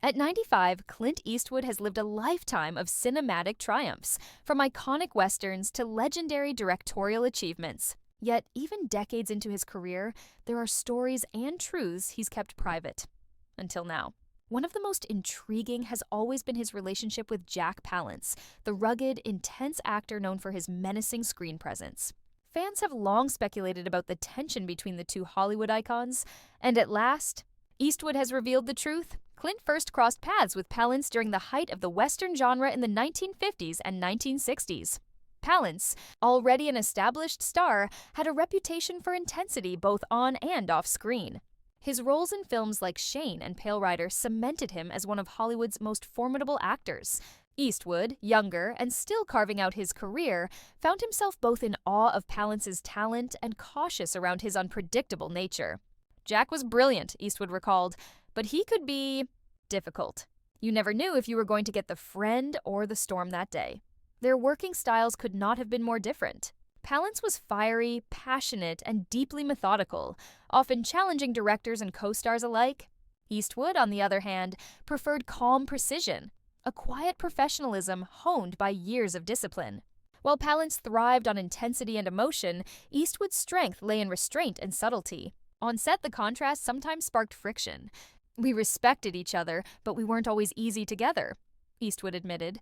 At 95, Clint Eastwood has lived a lifetime of cinematic triumphs, from iconic westerns to legendary directorial achievements. Yet, even decades into his career, there are stories and truths he's kept private. Until now. One of the most intriguing has always been his relationship with Jack Palance, the rugged, intense actor known for his menacing screen presence. Fans have long speculated about the tension between the two Hollywood icons, and at last, Eastwood has revealed the truth. Clint first crossed paths with Palance during the height of the Western genre in the 1950s and 1960s. Palance, already an established star, had a reputation for intensity both on and off screen. His roles in films like Shane and Pale Rider cemented him as one of Hollywood's most formidable actors. Eastwood, younger and still carving out his career, found himself both in awe of Palance's talent and cautious around his unpredictable nature. Jack was brilliant, Eastwood recalled, but he could be difficult. You never knew if you were going to get the friend or the storm that day. Their working styles could not have been more different. Palance was fiery, passionate, and deeply methodical, often challenging directors and co-stars alike. Eastwood, on the other hand, preferred calm precision, a quiet professionalism honed by years of discipline. While Palance thrived on intensity and emotion, Eastwood's strength lay in restraint and subtlety. On set, the contrast sometimes sparked friction. "We respected each other, but we weren't always easy together," Eastwood admitted.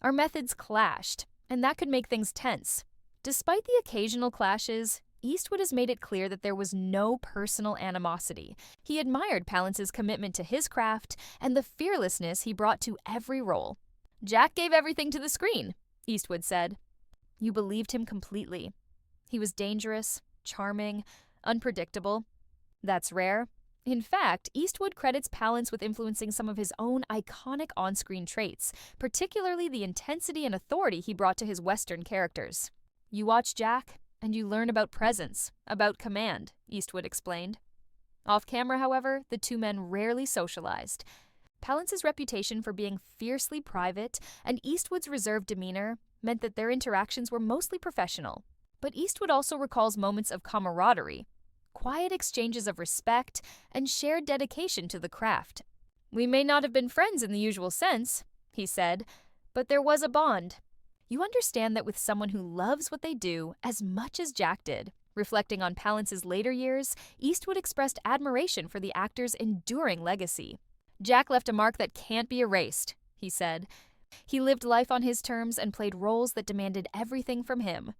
"Our methods clashed, and that could make things tense." Despite the occasional clashes, Eastwood has made it clear that there was no personal animosity. He admired Palance's commitment to his craft and the fearlessness he brought to every role. "Jack gave everything to the screen," Eastwood said. "You believed him completely. He was dangerous, charming, unpredictable. That's rare." In fact, Eastwood credits Palance with influencing some of his own iconic on-screen traits, particularly the intensity and authority he brought to his Western characters. "You watch Jack, and you learn about presence, about command," Eastwood explained. Off-camera, however, the two men rarely socialized. Palance's reputation for being fiercely private and Eastwood's reserved demeanor meant that their interactions were mostly professional. But Eastwood also recalls moments of camaraderie, quiet exchanges of respect, and shared dedication to the craft. "We may not have been friends in the usual sense," he said, "but there was a bond." You understand that with someone who loves what they do as much as Jack did. Reflecting on Palance's later years, Eastwood expressed admiration for the actor's enduring legacy. "Jack left a mark that can't be erased," he said. "He lived life on his terms and played roles that demanded everything from him.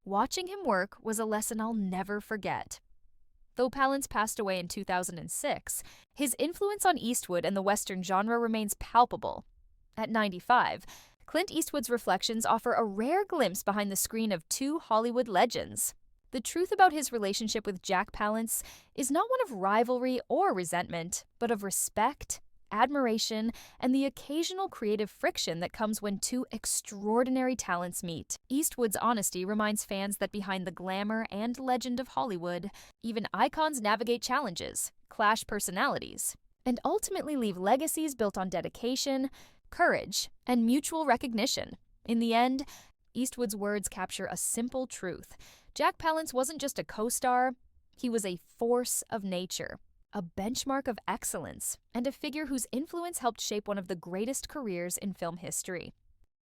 Watching him work was a lesson I'll never forget." Though Palance passed away in 2006, his influence on Eastwood and the Western genre remains palpable. At 95, Clint Eastwood's reflections offer a rare glimpse behind the screen of two Hollywood legends. The truth about his relationship with Jack Palance is not one of rivalry or resentment, but of respect, admiration, and the occasional creative friction that comes when two extraordinary talents meet. Eastwood's honesty reminds fans that behind the glamour and legend of Hollywood, even icons navigate challenges, clash personalities, and ultimately leave legacies built on dedication, courage, and mutual recognition. In the end, Eastwood's words capture a simple truth. Jack Palance wasn't just a co-star, he was a force of nature, a benchmark of excellence, and a figure whose influence helped shape one of the greatest careers in film history.